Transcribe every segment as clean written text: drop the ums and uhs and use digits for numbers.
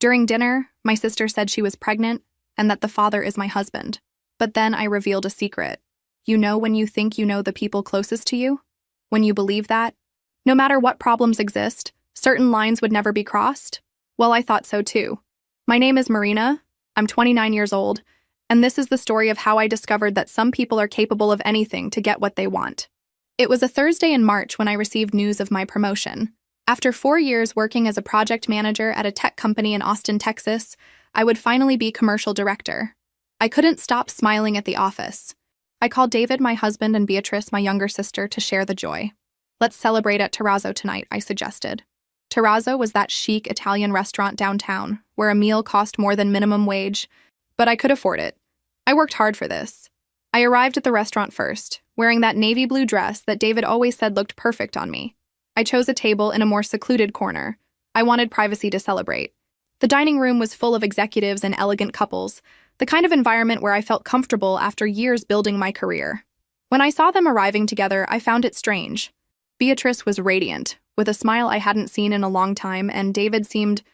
During dinner, my sister said she was pregnant and that the father is my husband. But then I revealed a secret. You know when you think you know the people closest to you? When you believe that? No matter what problems exist, certain lines would never be crossed? Well, I thought so too. My name is Marina, I'm 29 years old, and this is the story of how I discovered that some people are capable of anything to get what they want. It was a Thursday in March when I received news of my promotion. After 4 years working as a project manager at a tech company in Austin, Texas, I would finally be commercial director. I couldn't stop smiling at the office. I called David, my husband, and Beatrice, my younger sister, to share the joy. Let's celebrate at Terrazzo tonight, I suggested. Terrazzo was that chic Italian restaurant downtown, where a meal cost more than minimum wage, but I could afford it. I worked hard for this. I arrived at the restaurant first, wearing that navy blue dress that David always said looked perfect on me. I chose a table in a more secluded corner. I wanted privacy to celebrate. The dining room was full of executives and elegant couples, the kind of environment where I felt comfortable after years building my career. When I saw them arriving together, I found it strange. Beatrice was radiant, with a smile I hadn't seen in a long time, and David seemed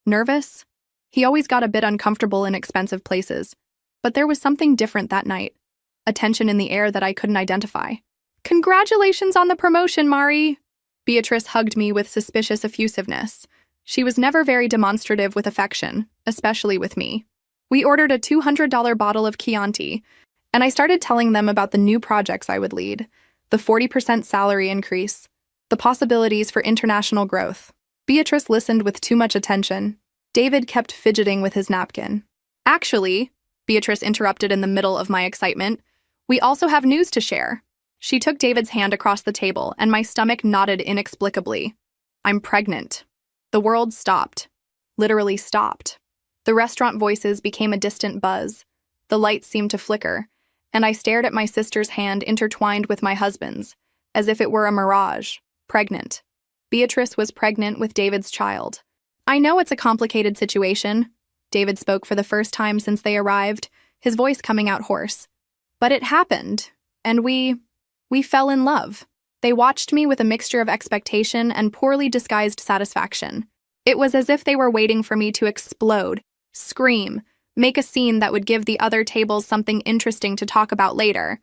nervous. He always got a bit uncomfortable in expensive places, but there was something different that night, a tension in the air that I couldn't identify. Congratulations on the promotion, Mari! Beatrice hugged me with suspicious effusiveness. She was never very demonstrative with affection, especially with me. We ordered a $200 bottle of Chianti, and I started telling them about the new projects I would lead, the 40% salary increase, the possibilities for international growth. Beatrice listened with too much attention. David kept fidgeting with his napkin. Actually, Beatrice interrupted in the middle of my excitement, we also have news to share. She took David's hand across the table, and my stomach knotted inexplicably. I'm pregnant. The world stopped. Literally stopped. The restaurant voices became a distant buzz. The lights seemed to flicker, and I stared at my sister's hand intertwined with my husband's, as if it were a mirage. Pregnant. Beatrice was pregnant with David's child. I know it's a complicated situation. David spoke for the first time since they arrived, his voice coming out hoarse. But it happened, and we fell in love. They watched me with a mixture of expectation and poorly disguised satisfaction. It was as if they were waiting for me to explode, scream, make a scene that would give the other tables something interesting to talk about later.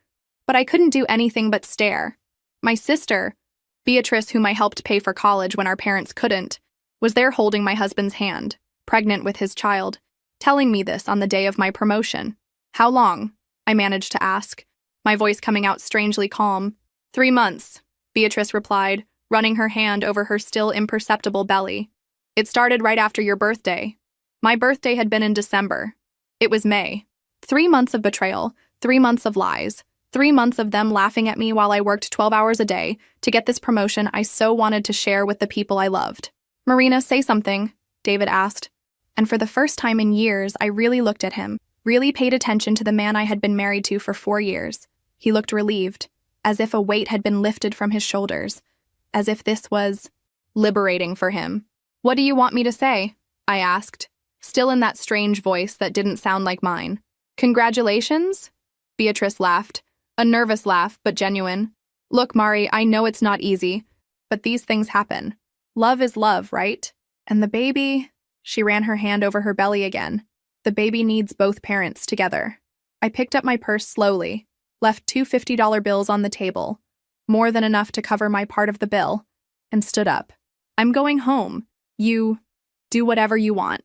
But I couldn't do anything but stare. My sister, Beatrice, whom I helped pay for college when our parents couldn't, was there holding my husband's hand, pregnant with his child, telling me this on the day of my promotion. How long? I managed to ask, my voice coming out strangely calm. 3 months, Beatrice replied, running her hand over her still imperceptible belly. It started right after your birthday. My birthday had been in December. It was May. 3 months of betrayal, 3 months of lies, 3 months of them laughing at me while I worked 12 hours a day to get this promotion I so wanted to share with the people I loved. Marina, say something, David asked. And for the first time in years, I really looked at him, really paid attention to the man I had been married to for 4 years. He looked relieved, as if a weight had been lifted from his shoulders, as if this was liberating for him. What do you want me to say? I asked, still in that strange voice that didn't sound like mine. Congratulations? Beatrice laughed, a nervous laugh, but genuine. Look, Mari, I know it's not easy, but these things happen. Love is love, right? And the baby... She ran her hand over her belly again. The baby needs both parents together. I picked up my purse slowly, left 2 $50 bills on the table, more than enough to cover my part of the bill, and stood up. I'm going home. You do whatever you want.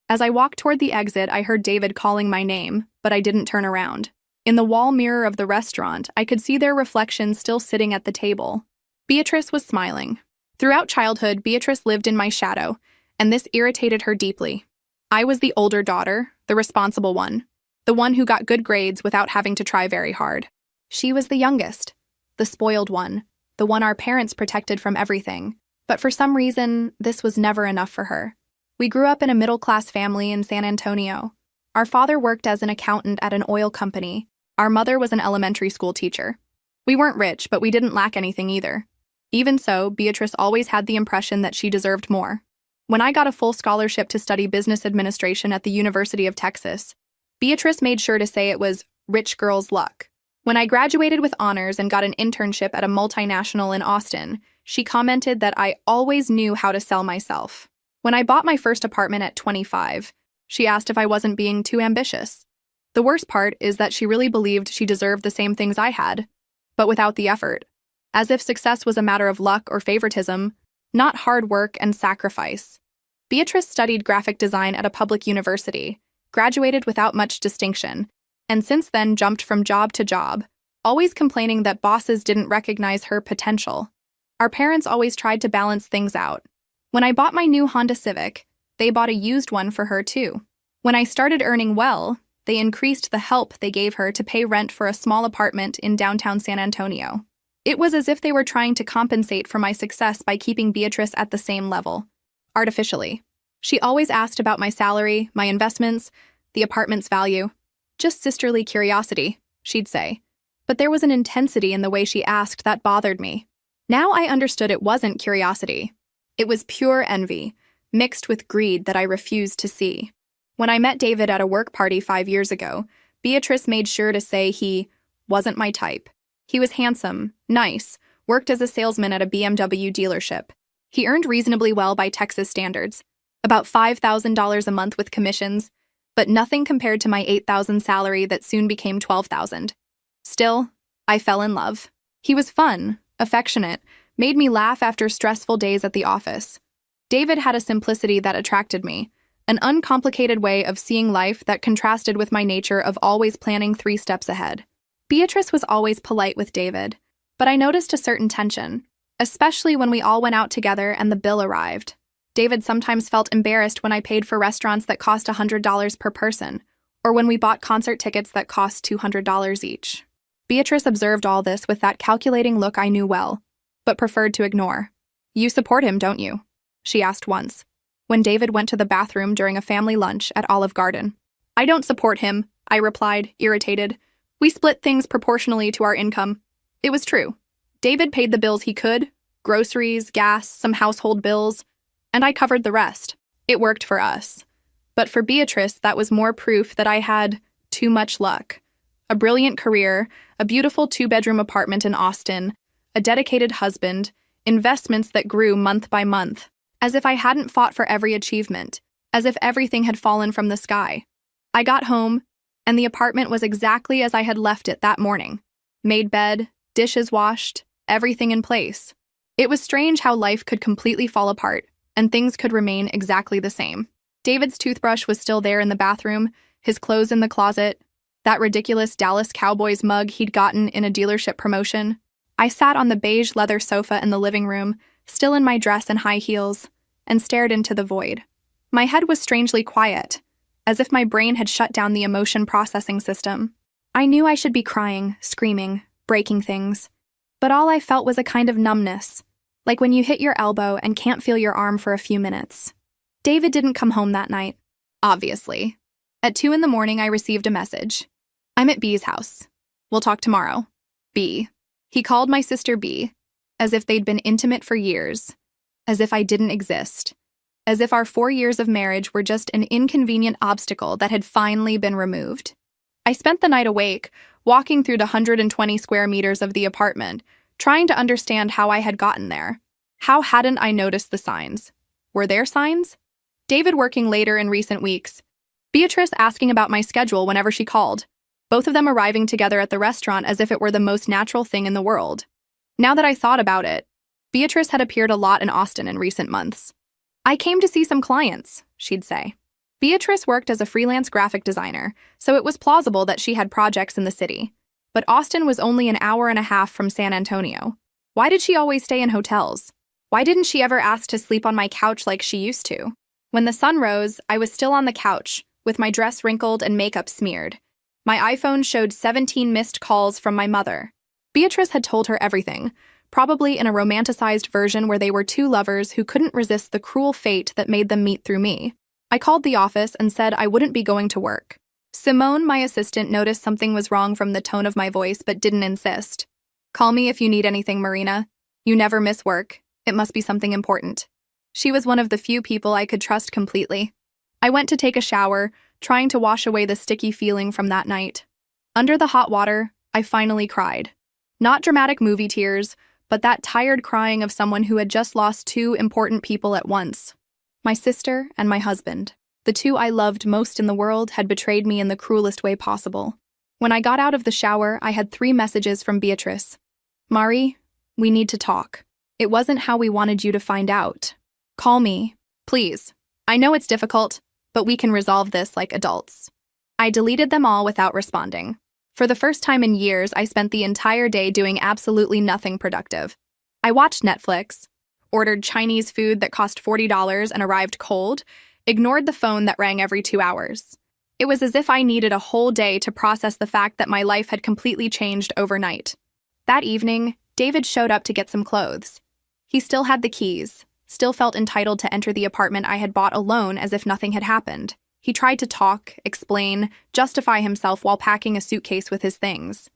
As I walked toward the exit, I heard David calling my name, but I didn't turn around. In the wall mirror of the restaurant, I could see their reflections still sitting at the table. Beatrice was smiling. Throughout childhood, Beatrice lived in my shadow, and this irritated her deeply. I was the older daughter, the responsible one, the one who got good grades without having to try very hard. She was the youngest, the spoiled one, the one our parents protected from everything. But for some reason, this was never enough for her. We grew up in a middle-class family in San Antonio. Our father worked as an accountant at an oil company. Our mother was an elementary school teacher. We weren't rich, but we didn't lack anything either. Even so, Beatrice always had the impression that she deserved more. When I got a full scholarship to study business administration at the University of Texas, Beatrice made sure to say it was rich girl's luck. When I graduated with honors and got an internship at a multinational in Austin, she commented that I always knew how to sell myself. When I bought my first apartment at 25, she asked if I wasn't being too ambitious. The worst part is that she really believed she deserved the same things I had, but without the effort. As if success was a matter of luck or favoritism, not hard work and sacrifice. Beatrice studied graphic design at a public university, graduated without much distinction, and since then jumped from job to job, always complaining that bosses didn't recognize her potential. Our parents always tried to balance things out. When I bought my new Honda Civic, they bought a used one for her too. When I started earning well, they increased the help they gave her to pay rent for a small apartment in downtown San Antonio. It was as if they were trying to compensate for my success by keeping Beatrice at the same level, artificially. She always asked about my salary, my investments, the apartment's value. Just sisterly curiosity, she'd say. But there was an intensity in the way she asked that bothered me. Now I understood it wasn't curiosity. It was pure envy, mixed with greed that I refused to see. When I met David at a work party 5 years ago, Beatrice made sure to say he wasn't my type. He was handsome, nice, worked as a salesman at a BMW dealership. He earned reasonably well by Texas standards, about $5,000 a month with commissions, but nothing compared to my $8,000 salary that soon became $12,000. Still, I fell in love. He was fun, affectionate, made me laugh after stressful days at the office. David had a simplicity that attracted me, an uncomplicated way of seeing life that contrasted with my nature of always planning 3 steps ahead. Beatrice was always polite with David, but I noticed a certain tension, especially when we all went out together and the bill arrived. David sometimes felt embarrassed when I paid for restaurants that cost $100 per person, or when we bought concert tickets that cost $200 each. Beatrice observed all this with that calculating look I knew well, but preferred to ignore. "You support him, don't you?" she asked once, when David went to the bathroom during a family lunch at Olive Garden. "I don't support him," I replied, irritated. "We split things proportionally to our income." It was true. David paid the bills he could, groceries, gas, some household bills, and I covered the rest. It worked for us. But for Beatrice, that was more proof that I had too much luck. A brilliant career, a beautiful 2-bedroom apartment in Austin, a dedicated husband, investments that grew month by month, as if I hadn't fought for every achievement, as if everything had fallen from the sky. I got home, and the apartment was exactly as I had left it that morning. Made bed, dishes washed, everything in place. It was strange how life could completely fall apart, and things could remain exactly the same. David's toothbrush was still there in the bathroom, his clothes in the closet, that ridiculous Dallas Cowboys mug he'd gotten in a dealership promotion. I sat on the beige leather sofa in the living room, still in my dress and high heels, and stared into the void. My head was strangely quiet, as if my brain had shut down the emotion processing system. I knew I should be crying, screaming, breaking things, but all I felt was a kind of numbness, like when you hit your elbow and can't feel your arm for a few minutes. David didn't come home that night, obviously. At 2 in the morning, I received a message. "I'm at B's house. We'll talk tomorrow." B. He called my sister B, as if they'd been intimate for years, as if I didn't exist, as if our 4 years of marriage were just an inconvenient obstacle that had finally been removed. I spent the night awake, walking through the 120 square meters of the apartment, trying to understand how I had gotten there. How hadn't I noticed the signs? Were there signs? David working later in recent weeks. Beatrice asking about my schedule whenever she called. Both of them arriving together at the restaurant as if it were the most natural thing in the world. Now that I thought about it, Beatrice had appeared a lot in Austin in recent months. "I came to see some clients," she'd say. Beatrice worked as a freelance graphic designer, so it was plausible that she had projects in the city. But Austin was only an hour and a half from San Antonio. Why did she always stay in hotels? Why didn't she ever ask to sleep on my couch like she used to? When the sun rose, I was still on the couch, with my dress wrinkled and makeup smeared. My iPhone showed 17 missed calls from my mother. Beatrice had told her everything, probably in a romanticized version where they were 2 lovers who couldn't resist the cruel fate that made them meet through me. I called the office and said I wouldn't be going to work. Simone, my assistant, noticed something was wrong from the tone of my voice but didn't insist. "Call me if you need anything, Marina. You never miss work. It must be something important." She was one of the few people I could trust completely. I went to take a shower, trying to wash away the sticky feeling from that night. Under the hot water, I finally cried. Not dramatic movie tears, but that tired crying of someone who had just lost 2 important people at once. My sister and my husband, the two I loved most in the world, had betrayed me in the cruelest way possible. When I got out of the shower, I had 3 messages from Beatrice. Mari, we need to talk. It wasn't how we wanted you to find out. Call me, please. I know it's difficult, but we can resolve this like adults. I deleted them all without responding. For the first time in years, I spent the entire day doing absolutely nothing productive. I watched Netflix, ordered Chinese food that cost $40 and arrived cold, ignored the phone that rang every 2 hours. It was as if I needed a whole day to process the fact that my life had completely changed overnight. That evening, David showed up to get some clothes. He still had the keys, still felt entitled to enter the apartment I had bought alone as if nothing had happened. He tried to talk, explain, justify himself while packing a suitcase with his things.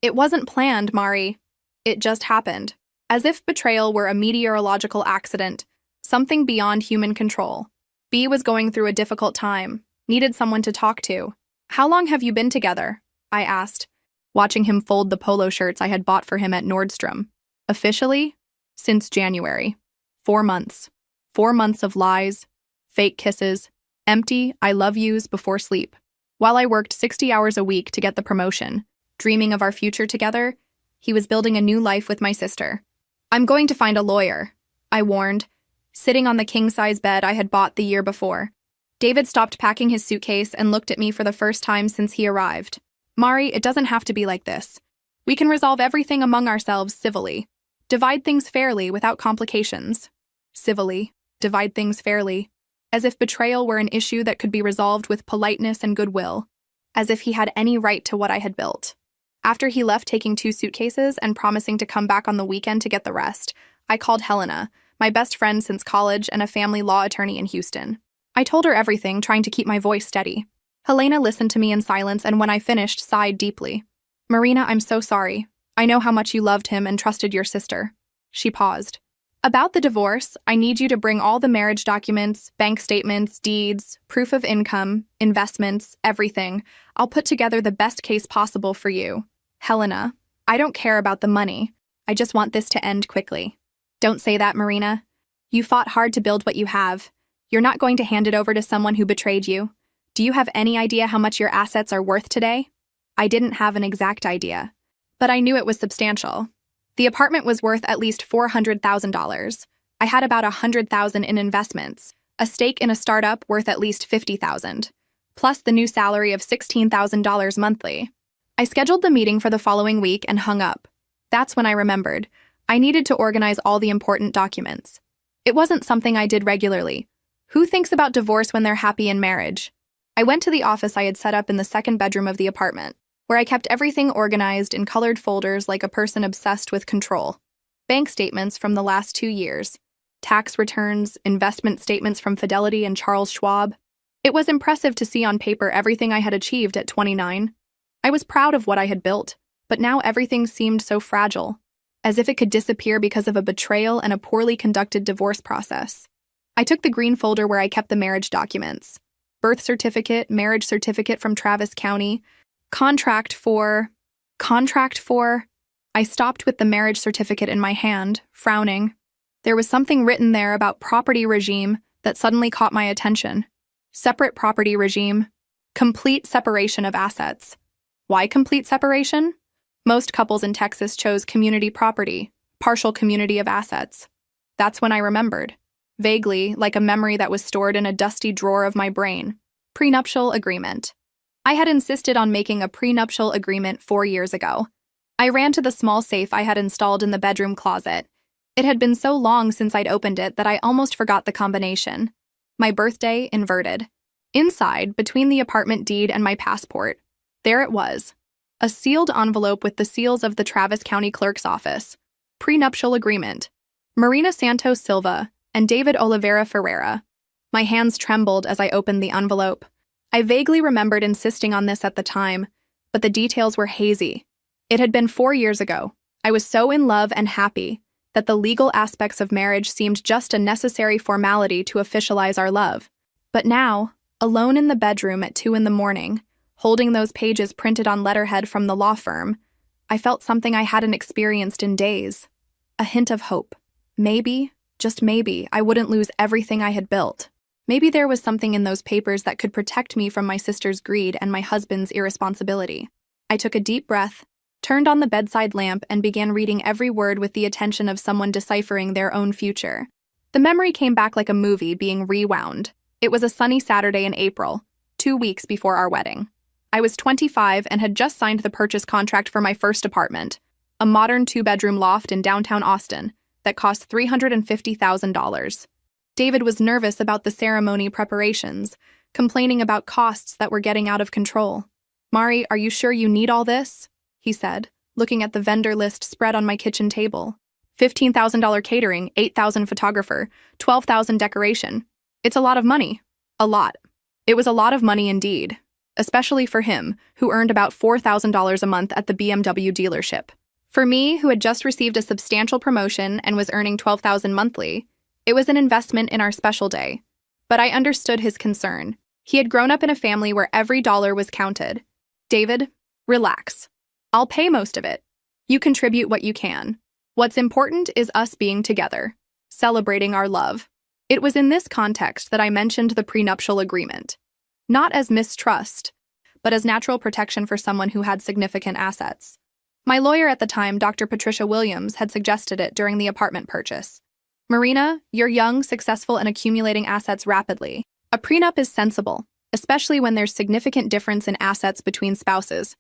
It wasn't planned, Mari. It just happened. As if betrayal were a meteorological accident, something beyond human control. B was going through a difficult time, needed someone to talk to. How long have you been together? I asked, watching him fold the polo shirts I had bought for him at Nordstrom. Officially? Since January. 4 months. 4 months of lies, fake kisses, empty I love yous before sleep. While I worked 60 hours a week to get the promotion, dreaming of our future together, he was building a new life with my sister. I'm going to find a lawyer, I warned, sitting on the king-size bed I had bought the year before. David stopped packing his suitcase and looked at me for the first time since he arrived. Mari, it doesn't have to be like this. We can resolve everything among ourselves civilly. Divide things fairly without complications. Civilly. Divide things fairly. As if betrayal were an issue that could be resolved with politeness and goodwill. As if he had any right to what I had built. After he left taking 2 suitcases and promising to come back on the weekend to get the rest, I called Helena, my best friend since college and a family law attorney in Houston. I told her everything, trying to keep my voice steady. Helena listened to me in silence and when I finished, sighed deeply. Marina, I'm so sorry. I know how much you loved him and trusted your sister. She paused. About the divorce, I need you to bring all the marriage documents, bank statements, deeds, proof of income, investments, everything. I'll put together the best case possible for you. Helena, I don't care about the money. I just want this to end quickly. Don't say that, Marina. You fought hard to build what you have. You're not going to hand it over to someone who betrayed you. Do you have any idea how much your assets are worth today? I didn't have an exact idea, but I knew it was substantial. The apartment was worth at least $400,000. I had about $100,000 in investments, a stake in a startup worth at least $50,000, plus the new salary of $16,000 monthly. I scheduled the meeting for the following week and hung up. That's when I remembered. I needed to organize all the important documents. It wasn't something I did regularly. Who thinks about divorce when they're happy in marriage? I went to the office I had set up in the 2nd bedroom of the apartment, where I kept everything organized in colored folders like a person obsessed with control. Bank statements from the last 2 years, tax returns, investment statements from Fidelity and Charles Schwab. It was impressive to see on paper everything I had achieved at 29. I was proud of what I had built, but now everything seemed so fragile, as if it could disappear because of a betrayal and a poorly conducted divorce process. I took the green folder where I kept the marriage documents. Birth certificate, marriage certificate from Travis County, contract for... I stopped with the marriage certificate in my hand, frowning. There was something written there about property regime that suddenly caught my attention. Separate property regime. Complete separation of assets. Why complete separation? Most couples in Texas chose community property, partial community of assets. That's when I remembered. Vaguely, like a memory that was stored in a dusty drawer of my brain. Prenuptial agreement. I had insisted on making a prenuptial agreement 4 years ago. I ran to the small safe I had installed in the bedroom closet. It had been so long since I'd opened it that I almost forgot the combination. My birthday inverted. Inside, between the apartment deed and my passport, there it was. A sealed envelope with the seals of the Travis County Clerk's office. Prenuptial agreement. Marina Santos Silva and David Oliveira Ferreira. My hands trembled as I opened the envelope. I vaguely remembered insisting on this at the time, but the details were hazy. It had been 4 years ago. I was so in love and happy that the legal aspects of marriage seemed just a necessary formality to officialize our love. But now, alone in the bedroom at 2 in the morning, holding those pages printed on letterhead from the law firm, I felt something I hadn't experienced in days. A hint of hope. Maybe, just maybe, I wouldn't lose everything I had built. Maybe there was something in those papers that could protect me from my sister's greed and my husband's irresponsibility. I took a deep breath, turned on the bedside lamp, and began reading every word with the attention of someone deciphering their own future. The memory came back like a movie being rewound. It was a sunny Saturday in April, 2 weeks before our wedding. I was 25 and had just signed the purchase contract for my first apartment, a modern 2-bedroom loft in downtown Austin that cost $350,000. David was nervous about the ceremony preparations, complaining about costs that were getting out of control. "Mari, are you sure you need all this?" he said, looking at the vendor list spread on my kitchen table. $15,000 catering, $8,000 photographer, $12,000 decoration. It's a lot of money. A lot. It was a lot of money indeed, especially for him, who earned about $4,000 a month at the BMW dealership. For me, who had just received a substantial promotion and was earning $12,000 monthly, it was an investment in our special day. But I understood his concern. He had grown up in a family where every dollar was counted. "David, relax. I'll pay most of it. You contribute what you can. What's important is us being together, celebrating our love." It was in this context that I mentioned the prenuptial agreement. Not as mistrust, but as natural protection for someone who had significant assets. My lawyer at the time, Dr. Patricia Williams, had suggested it during the apartment purchase. "Marina, you're young, successful, and accumulating assets rapidly. A prenup is sensible, especially when there's significant difference in assets between spouses.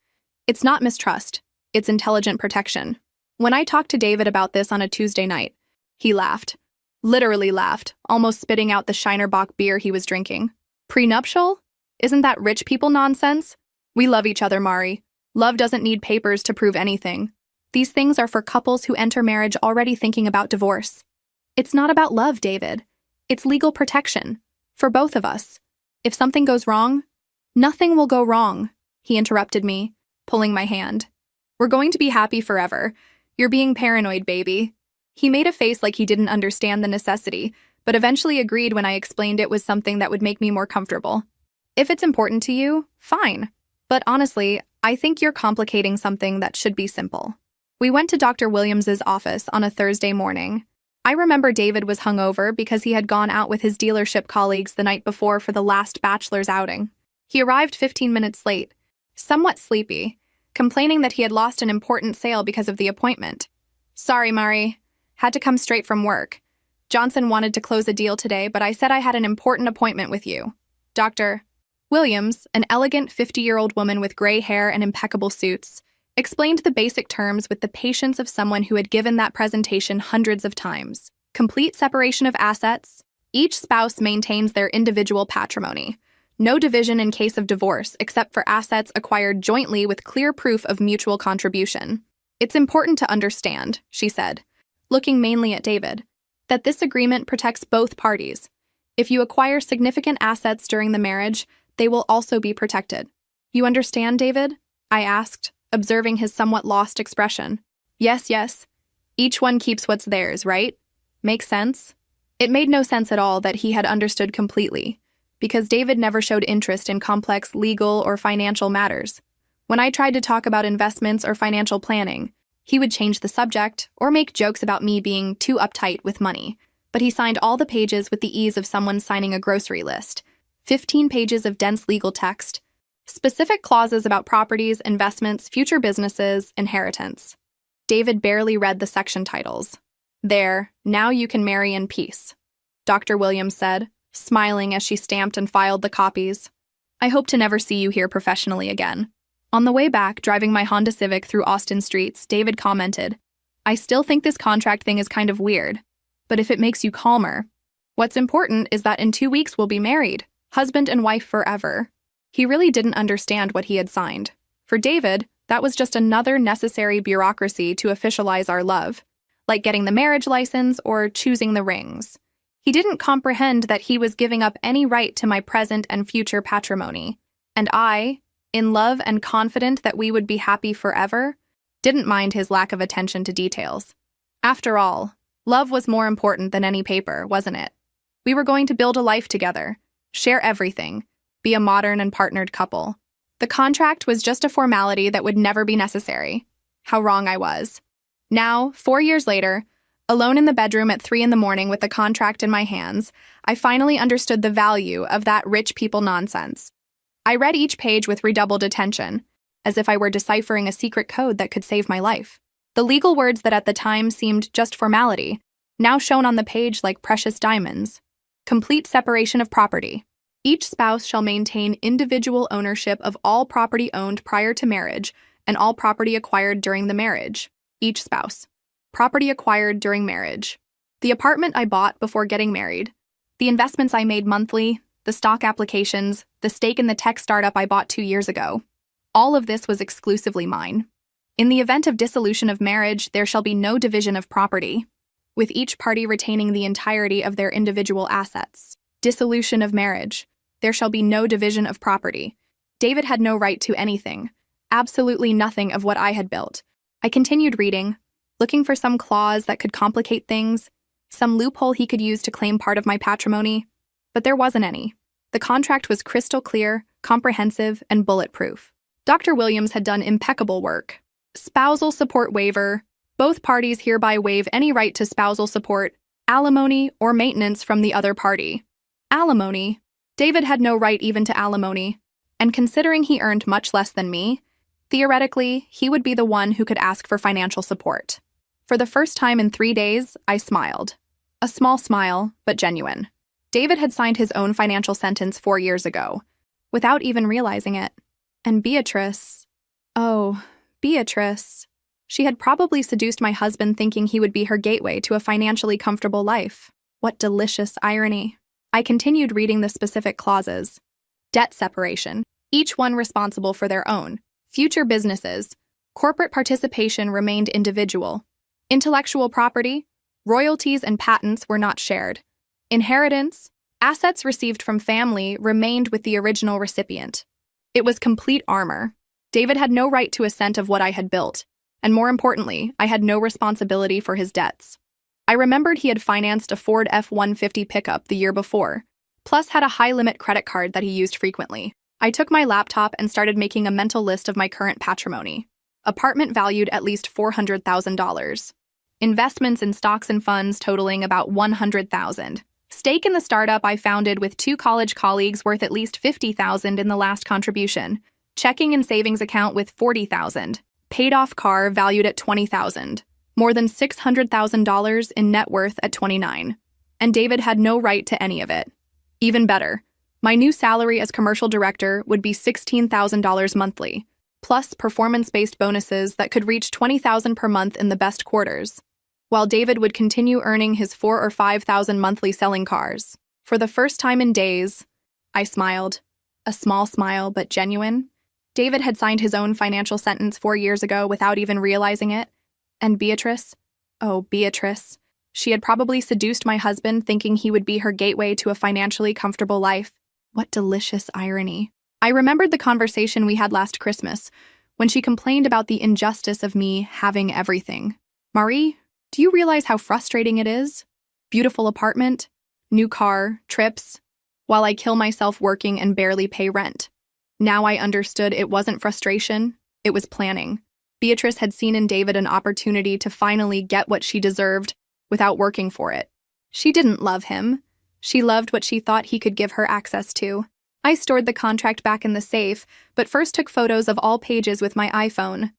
It's not mistrust, it's intelligent protection." When I talked to David about this on a Tuesday night, he laughed. Literally laughed, almost spitting out the Shiner Bock beer he was drinking. "Prenuptial? Isn't that rich people nonsense? We love each other, Mari. Love doesn't need papers to prove anything. These things are for couples who enter marriage already thinking about divorce. It's not about love, David. It's legal protection. For both of us. If something goes wrong, nothing will go wrong," he interrupted me, pulling my hand. "We're going to be happy forever. You're being paranoid, baby." He made a face like he didn't understand the necessity, but eventually agreed when I explained it was something that would make me more comfortable. "If it's important to you, fine. But honestly, I think you're complicating something that should be simple." We went to Dr. Williams's office on a Thursday morning. I remember David was hungover because he had gone out with his dealership colleagues the night before for the last bachelor's outing. He arrived 15 minutes late, somewhat sleepy, complaining that he had lost an important sale because of the appointment. "Sorry, Mari. Had to come straight from work. Johnson wanted to close a deal today, but I said I had an important appointment with you." Dr. Williams, an elegant 50-year-old woman with gray hair and impeccable suits, explained the basic terms with the patience of someone who had given that presentation hundreds of times. Complete separation of assets. Each spouse maintains their individual patrimony. No division in case of divorce except for assets acquired jointly with clear proof of mutual contribution. "It's important to understand," she said, looking mainly at David, "that this agreement protects both parties. If you acquire significant assets during the marriage, they will also be protected." "You understand, David?" I asked, observing his somewhat lost expression. Yes. Each one keeps what's theirs, right? Makes sense?" It made no sense at all that he had understood completely, because David never showed interest in complex legal or financial matters. When I tried to talk about investments or financial planning, he would change the subject or make jokes about me being too uptight with money, but he signed all the pages with the ease of someone signing a grocery list. 15 pages of dense legal text, specific clauses about properties, investments, future businesses, inheritance. David barely read the section titles. "There, now you can marry in peace," Dr. Williams said, smiling as she stamped and filed the copies. "I hope to never see you here professionally again." On the way back, driving my Honda Civic through Austin streets, David commented, "I still think this contract thing is kind of weird, but if it makes you calmer, what's important is that in 2 weeks we'll be married, husband and wife forever." He really didn't understand what he had signed. For David, that was just another necessary bureaucracy to officialize our love, like getting the marriage license or choosing the rings. He didn't comprehend that he was giving up any right to my present and future patrimony. And I, in love and confident that we would be happy forever, didn't mind his lack of attention to details. After all, love was more important than any paper, wasn't it? We were going to build a life together, share everything, be a modern and partnered couple. The contract was just a formality that would never be necessary. How wrong I was. Now, 4 years later, Alone in the bedroom at 3 in the morning with the contract in my hands, I finally understood the value of that rich people nonsense. I read each page with redoubled attention, as if I were deciphering a secret code that could save my life. The legal words that at the time seemed just formality, now shone on the page like precious diamonds. Complete separation of property. Each spouse shall maintain individual ownership of all property owned prior to marriage and all property acquired during the marriage. Each spouse. Property acquired during marriage. The apartment I bought before getting married. The investments I made monthly, the stock applications, the stake in the tech startup I bought 2 years ago. All of this was exclusively mine. In the event of dissolution of marriage, there shall be no division of property, with each party retaining the entirety of their individual assets. Dissolution of marriage. There shall be no division of property. David had no right to anything, absolutely nothing of what I had built. I continued reading, looking for some clause that could complicate things, some loophole he could use to claim part of my patrimony, but there wasn't any. The contract was crystal clear, comprehensive, and bulletproof. Dr. Williams had done impeccable work. Spousal support waiver. Both parties hereby waive any right to spousal support, alimony, or maintenance from the other party. Alimony. David had no right even to alimony, and considering he earned much less than me, theoretically, he would be the one who could ask for financial support. For the first time in 3 days, I smiled. A small smile, but genuine. David had signed his own financial sentence 4 years ago, without even realizing it. And Beatrice... Oh, Beatrice... She had probably seduced my husband thinking he would be her gateway to a financially comfortable life. What delicious irony. I continued reading the specific clauses. Debt separation, each one responsible for their own. Future businesses. Corporate participation remained individual. Intellectual property, royalties and patents were not shared. Inheritance, assets received from family remained with the original recipient. It was complete armor. David had no right to a cent of what I had built. And more importantly, I had no responsibility for his debts. I remembered he had financed a Ford F-150 pickup the year before, plus had a high-limit credit card that he used frequently. I took my laptop and started making a mental list of my current patrimony. Apartment valued at least $400,000. Investments in stocks and funds totaling about $100,000. Stake in the startup I founded with 2 college colleagues worth at least $50,000 in the last contribution. Checking and savings account with $40,000. Paid-off car valued at $20,000, more than $600,000 in net worth at 29. And David had no right to any of it. Even better, my new salary as commercial director would be $16,000 monthly, plus performance-based bonuses that could reach $20,000 per month in the best quarters, while David would continue earning his $4,000 or $5,000 monthly selling cars. For the first time in days, I smiled. A small smile, but genuine. David had signed his own financial sentence 4 years ago without even realizing it. And Beatrice? Oh, Beatrice. She had probably seduced my husband thinking he would be her gateway to a financially comfortable life. What delicious irony. I remembered the conversation we had last Christmas, when she complained about the injustice of me having everything. Marie, do you realize how frustrating it is? Beautiful apartment, new car, trips, while I kill myself working and barely pay rent. Now I understood it wasn't frustration, it was planning. Beatrice had seen in David an opportunity to finally get what she deserved without working for it. She didn't love him. She loved what she thought he could give her access to. I stored the contract back in the safe, but first took photos of all pages with my iPhone.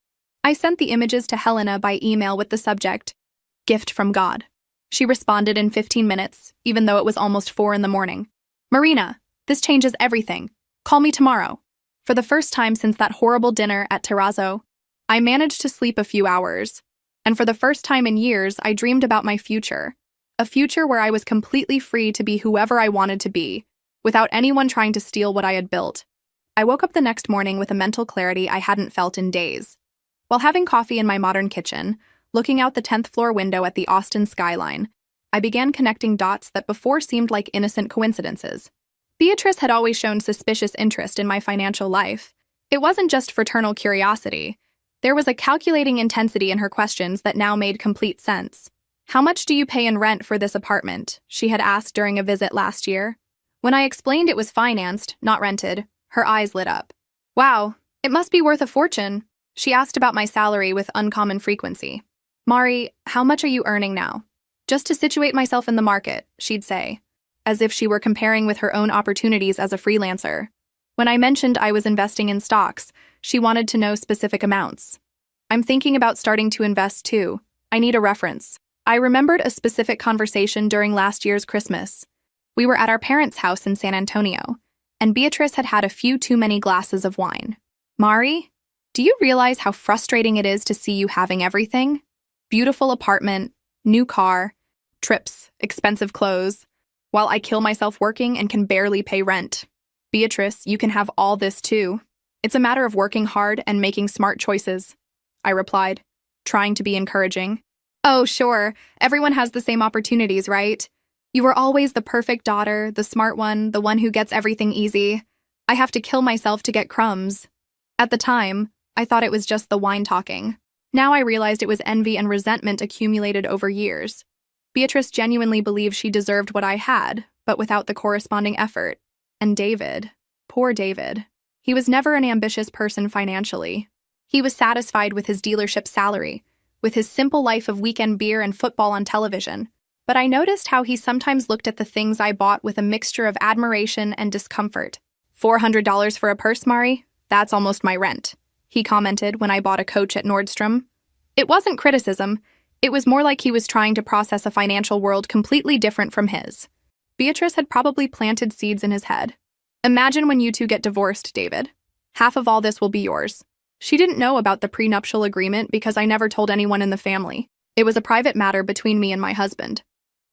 I sent the images to Helena by email with the subject, "Gift from God." She responded in 15 minutes, even though it was almost 4 in the morning. "Marina, this changes everything. Call me tomorrow." For the first time since that horrible dinner at Terrazzo, I managed to sleep a few hours. And for the first time in years, I dreamed about my future. A future where I was completely free to be whoever I wanted to be, without anyone trying to steal what I had built. I woke up the next morning with a mental clarity I hadn't felt in days. While having coffee in my modern kitchen, looking out the 10th floor window at the Austin skyline, I began connecting dots that before seemed like innocent coincidences. Beatrice had always shown suspicious interest in my financial life. It wasn't just fraternal curiosity. There was a calculating intensity in her questions that now made complete sense. "How much do you pay in rent for this apartment?" she had asked during a visit last year. When I explained it was financed, not rented, her eyes lit up. "Wow, it must be worth a fortune." She asked about my salary with uncommon frequency. "Mari, how much are you earning now?" Just to situate myself in the market, she'd say, as if she were comparing with her own opportunities as a freelancer. When I mentioned I was investing in stocks, she wanted to know specific amounts. I'm thinking about starting to invest too. I need a reference. I remembered a specific conversation during last year's Christmas. We were at our parents' house in San Antonio, and Beatrice had had a few too many glasses of wine. Mari, do you realize how frustrating it is to see you having everything? Beautiful apartment, new car, trips, expensive clothes, while I kill myself working and can barely pay rent. Beatrice, you can have all this too. It's a matter of working hard and making smart choices, I replied, trying to be encouraging. Oh, sure, everyone has the same opportunities, right? You were always the perfect daughter, the smart one, the one who gets everything easy. I have to kill myself to get crumbs. At the time, I thought it was just the wine talking. Now I realized it was envy and resentment accumulated over years. Beatrice genuinely believed she deserved what I had, but without the corresponding effort. And David, poor David. He was never an ambitious person financially. He was satisfied with his dealership salary, with his simple life of weekend beer and football on television. But I noticed how he sometimes looked at the things I bought with a mixture of admiration and discomfort. $400 for a purse, Mari? That's almost my rent, he commented when I bought a coach at Nordstrom. It wasn't criticism. It was more like he was trying to process a financial world completely different from his. Beatrice had probably planted seeds in his head. Imagine when you two get divorced, David. Half of all this will be yours. She didn't know about the prenuptial agreement because I never told anyone in the family. It was a private matter between me and my husband.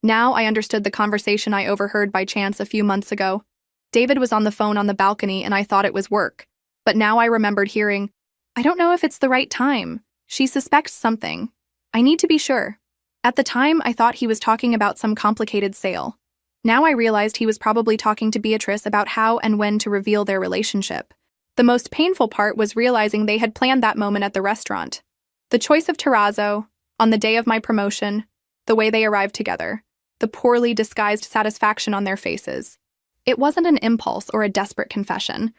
Now I understood the conversation I overheard by chance a few months ago. David was on the phone on the balcony and I thought it was work. But now I remembered hearing, I don't know if it's the right time. She suspects something. I need to be sure. At the time, I thought he was talking about some complicated sale. Now I realized he was probably talking to Beatrice about how and when to reveal their relationship. The most painful part was realizing they had planned that moment at the restaurant. The choice of terrazzo, on the day of my promotion, the way they arrived together, the poorly disguised satisfaction on their faces. It wasn't an impulse or a desperate confession.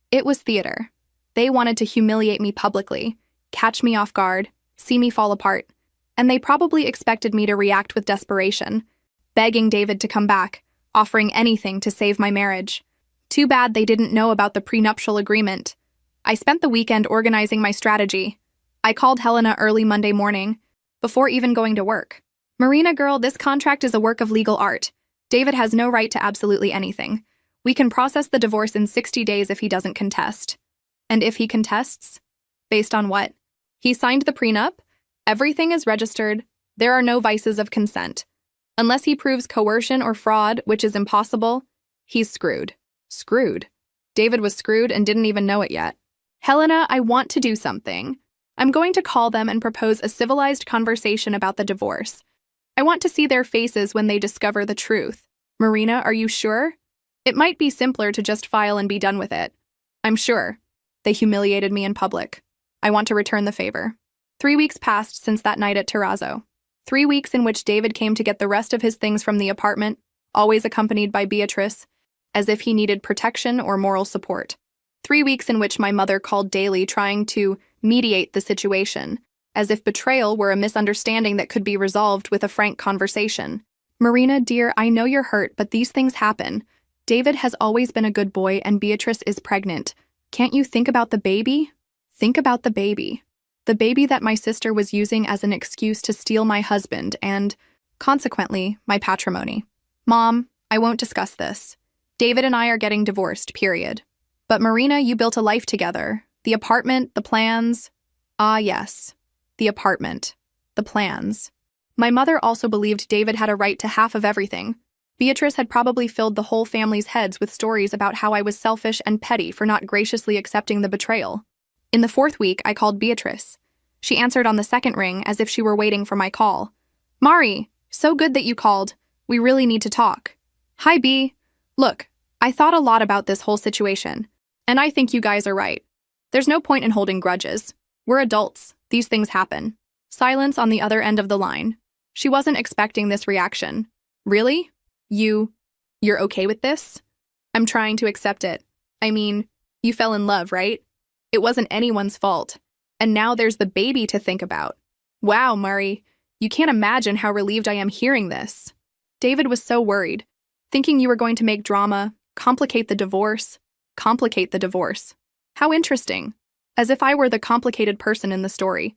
It was theater. They wanted to humiliate me publicly, catch me off guard, see me fall apart, and they probably expected me to react with desperation, begging David to come back, offering anything to save my marriage. Too bad they didn't know about the prenuptial agreement. I spent the weekend organizing my strategy. I called Helena early Monday morning, before even going to work. Marina girl, this contract is a work of legal art. David has no right to absolutely anything. We can process the divorce in 60 days if he doesn't contest. And if he contests? Based on what? He signed the prenup. Everything is registered. There are no vices of consent. Unless he proves coercion or fraud, which is impossible, he's screwed. Screwed. David was screwed and didn't even know it yet. Helena, I want to do something. I'm going to call them and propose a civilized conversation about the divorce. I want to see their faces when they discover the truth. Marina, are you sure? It might be simpler to just file and be done with it. I'm sure. They humiliated me in public. I want to return the favor. 3 weeks passed since that night at Terrazzo. 3 weeks in which David came to get the rest of his things from the apartment, always accompanied by Beatrice, as if he needed protection or moral support. 3 weeks in which my mother called daily trying to mediate the situation, as if betrayal were a misunderstanding that could be resolved with a frank conversation. Marina, dear, I know you're hurt, but these things happen. David has always been a good boy and Beatrice is pregnant. Can't you think about the baby? Think about the baby. The baby that my sister was using as an excuse to steal my husband and, consequently, my patrimony. Mom, I won't discuss this. David and I are getting divorced, period. But Marina, you built a life together. The apartment, the plans. Ah, yes. The apartment. The plans. My mother also believed David had a right to half of everything. Beatrice had probably filled the whole family's heads with stories about how I was selfish and petty for not graciously accepting the betrayal. In the 4th week, I called Beatrice. She answered on the 2nd ring as if she were waiting for my call. Mari, so good that you called. We really need to talk. Hi, B. Look, I thought a lot about this whole situation, and I think you guys are right. There's no point in holding grudges. We're adults. These things happen. Silence on the other end of the line. She wasn't expecting this reaction. Really? You're okay with this? I'm trying to accept it. I mean, you fell in love, right? It wasn't anyone's fault. And now there's the baby to think about. Wow, Mari, You can't imagine how relieved I am hearing this. David was so worried, thinking you were going to make drama, complicate the divorce. Complicate the divorce. How interesting. As if I were the complicated person in the story.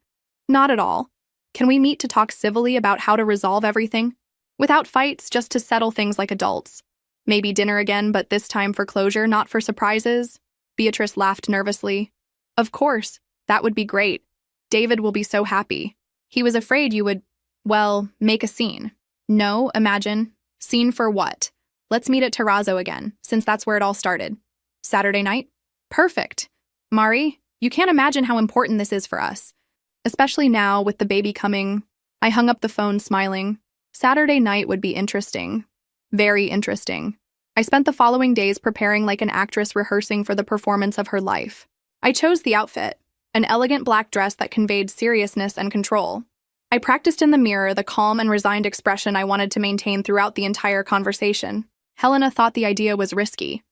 Not at all. Can we meet to talk civilly about how to resolve everything? Without fights, just to settle things like adults. Maybe dinner again, but this time for closure, not for surprises? Beatrice laughed nervously. Of course, that would be great. David will be so happy. He was afraid you would, well, make a scene. No, imagine. Scene for what? Let's meet at Terrazzo again, since that's where it all started. Saturday night? Perfect. Mari, you can't imagine how important this is for us. Especially now, with the baby coming. I hung up the phone smiling. Saturday night would be interesting. Very interesting. I spent the following days preparing like an actress rehearsing for the performance of her life. I chose the outfit, an elegant black dress that conveyed seriousness and control. I practiced in the mirror the calm and resigned expression I wanted to maintain throughout the entire conversation. Helena thought the idea was risky.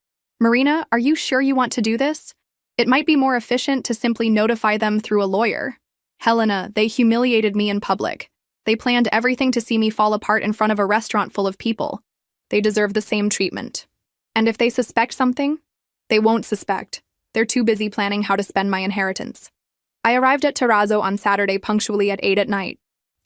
Marina, are you sure you want to do this? It might be more efficient to simply notify them through a lawyer. Helena, they humiliated me in public. They planned everything to see me fall apart in front of a restaurant full of people. They deserve the same treatment. And if they suspect something, they won't suspect. They're too busy planning how to spend my inheritance. I arrived at Terrazzo on Saturday punctually at 8 at night.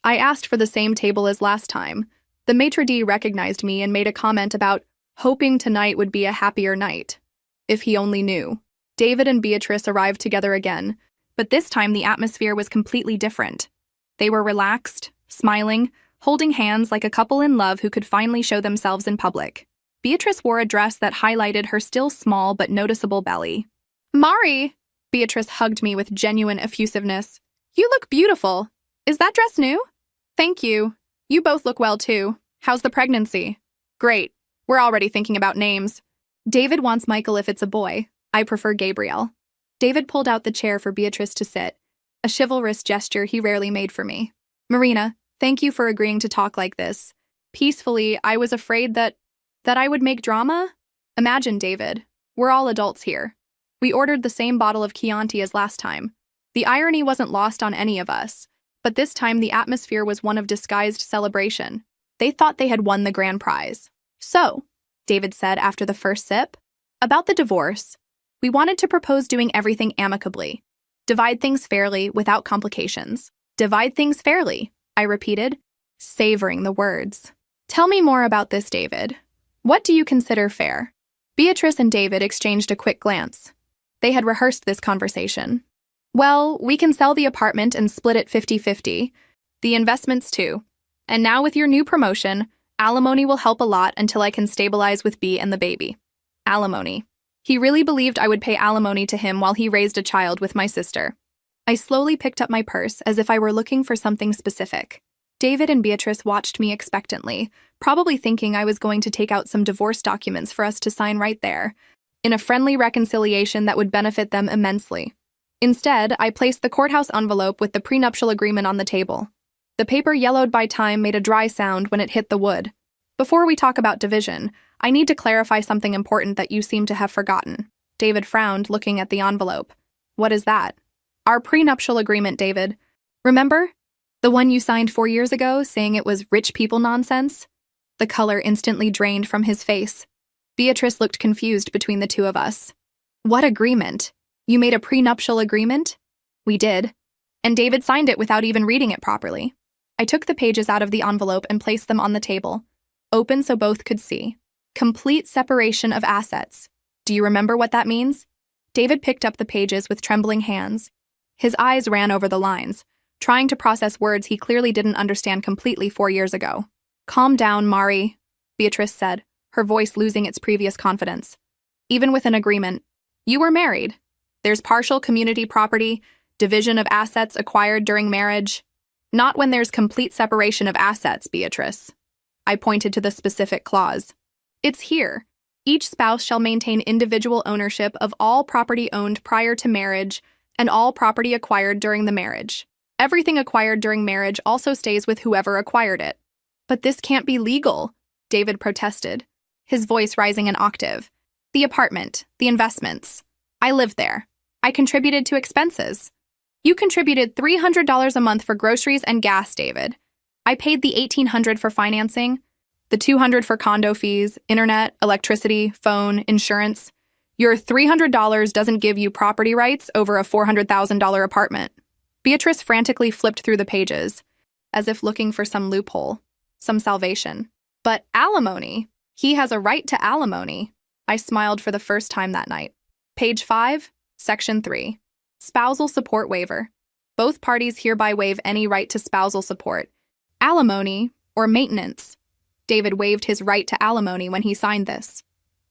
I asked for the same table as last time. The maitre d' recognized me and made a comment about hoping tonight would be a happier night. If he only knew. David and Beatrice arrived together again, but this time the atmosphere was completely different. They were relaxed, smiling, holding hands like a couple in love who could finally show themselves in public. Beatrice wore a dress that highlighted her still small but noticeable belly. Mari! Beatrice hugged me with genuine effusiveness. You look beautiful. Is that dress new? Thank you. You both look well too. How's the pregnancy? Great. We're already thinking about names. David wants Michael if it's a boy. I prefer Gabriel. David pulled out the chair for Beatrice to sit, a chivalrous gesture he rarely made for me. Marina, thank you for agreeing to talk like this. Peacefully, I was afraid that I would make drama? Imagine, David. We're all adults here. We ordered the same bottle of Chianti as last time. The irony wasn't lost on any of us, but this time the atmosphere was one of disguised celebration. They thought they had won the grand prize. So, David said after the first sip, about the divorce, we wanted to propose doing everything amicably. Divide things fairly without complications. Divide things fairly, I repeated, savoring the words. Tell me more about this, David. What do you consider fair? Beatrice and David exchanged a quick glance. They had rehearsed this conversation. Well, we can sell the apartment and split it 50-50. The investments too. And now with your new promotion, alimony will help a lot until I can stabilize with B and the baby. Alimony. He really believed I would pay alimony to him while he raised a child with my sister. I slowly picked up my purse as if I were looking for something specific. David and Beatrice watched me expectantly, probably thinking I was going to take out some divorce documents for us to sign right there, in a friendly reconciliation that would benefit them immensely. Instead, I placed the courthouse envelope with the prenuptial agreement on the table. The paper yellowed by time made a dry sound when it hit the wood. Before we talk about division, I need to clarify something important that you seem to have forgotten. David frowned, looking at the envelope. What is that? Our prenuptial agreement, David. Remember? The one you signed 4 years ago, saying it was rich people nonsense? The color instantly drained from his face. Beatrice looked confused between the two of us. What agreement? You made a prenuptial agreement? We did. And David signed it without even reading it properly. I took the pages out of the envelope and placed them on the table, open so both could see. Complete separation of assets. Do you remember what that means? David picked up the pages with trembling hands. His eyes ran over the lines, trying to process words he clearly didn't understand completely 4 years ago. Calm down, Mari, Beatrice said, her voice losing its previous confidence. Even with an agreement, you were married. There's partial community property, division of assets acquired during marriage. Not when there's complete separation of assets, Beatrice. I pointed to the specific clause. It's here. Each spouse shall maintain individual ownership of all property owned prior to marriage and all property acquired during the marriage. Everything acquired during marriage also stays with whoever acquired it. But this can't be legal, David protested, his voice rising an octave. The apartment, the investments. I lived there. I contributed to expenses. You contributed $300 a month for groceries and gas, David. I paid the $1,800 for financing, the $200 for condo fees, internet, electricity, phone, insurance. Your $300 doesn't give you property rights over a $400,000 apartment. Beatrice frantically flipped through the pages, as if looking for some loophole, some salvation. But alimony? He has a right to alimony. I smiled for the first time that night. Page 5, Section 3. Spousal support waiver. Both parties hereby waive any right to spousal support, alimony, or maintenance. David waived his right to alimony when he signed this.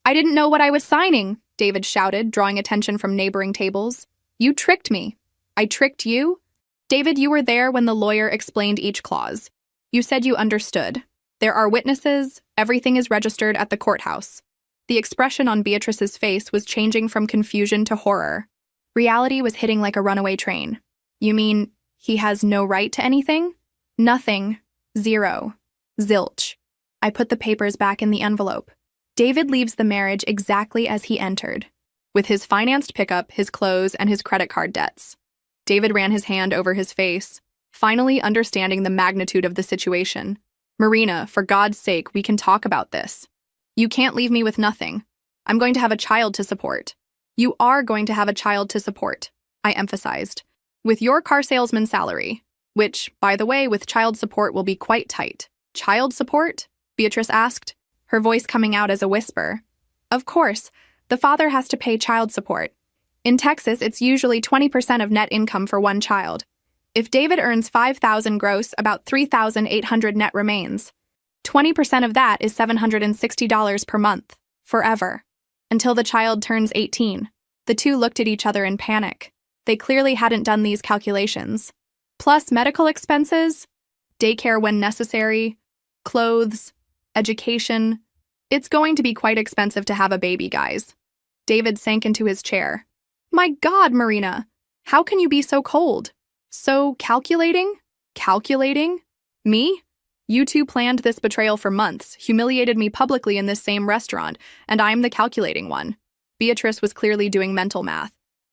I didn't know what I was signing, David shouted, drawing attention from neighboring tables. You tricked me. I tricked you? David, you were there when the lawyer explained each clause. You said you understood. There are witnesses. Everything is registered at the courthouse. The expression on Beatrice's face was changing from confusion to horror. Reality was hitting like a runaway train. You mean he has no right to anything? Nothing. Zero. Zilch. I put the papers back in the envelope. David leaves the marriage exactly as he entered, with his financed pickup, his clothes, and his credit card debts. David ran his hand over his face, finally understanding the magnitude of the situation. Marina, for God's sake, we can talk about this. You can't leave me with nothing. I'm going to have a child to support. You are going to have a child to support, I emphasized. With your car salesman salary, which, by the way, with child support will be quite tight. Child support? Beatrice asked, her voice coming out as a whisper. Of course, the father has to pay child support. In Texas, it's usually 20% of net income for one child. If David earns $5,000 gross, about $3,800 net remains. 20% of that is $760 per month, forever, until the child turns 18. The two looked at each other in panic. They clearly hadn't done these calculations. Plus medical expenses, daycare when necessary, clothes, education. It's going to be quite expensive to have a baby, guys. David sank into his chair. My God, Marina, how can you be so cold? So calculating? Calculating? Me? You two planned this betrayal for months, humiliated me publicly in this same restaurant, and I'm the calculating one. Beatrice was clearly doing mental math.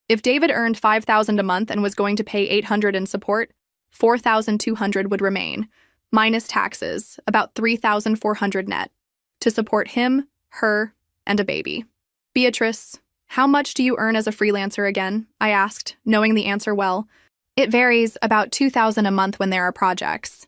If David earned $5,000 a month and was going to pay $800 in support, $4,200 would remain, minus taxes, about $3,400 net, to support him, her, and a baby. Beatrice, how much do you earn as a freelancer again? I asked, knowing the answer well. It varies, about $2,000 a month when there are projects.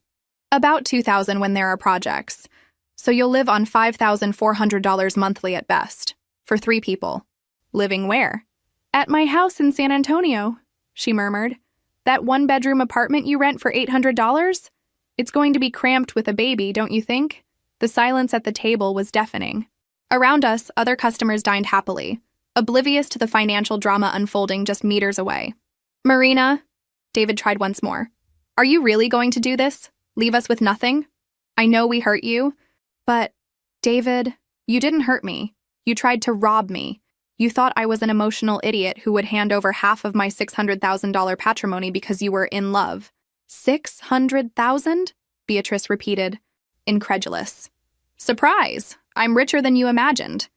About $2,000 when there are projects. So you'll live on $5,400 monthly at best, for 3 people. Living where? At my house in San Antonio, she murmured. That 1-bedroom apartment you rent for $800? It's going to be cramped with a baby, don't you think? The silence at the table was deafening. Around us, other customers dined happily, oblivious to the financial drama unfolding just meters away. Marina, David tried once more. Are you really going to do this? Leave us with nothing? I know we hurt you, but, David, you didn't hurt me. You tried to rob me. You thought I was an emotional idiot who would hand over half of my $600,000 patrimony because you were in love. $600,000? Beatrice repeated, incredulous. Surprise! I'm richer than you imagined.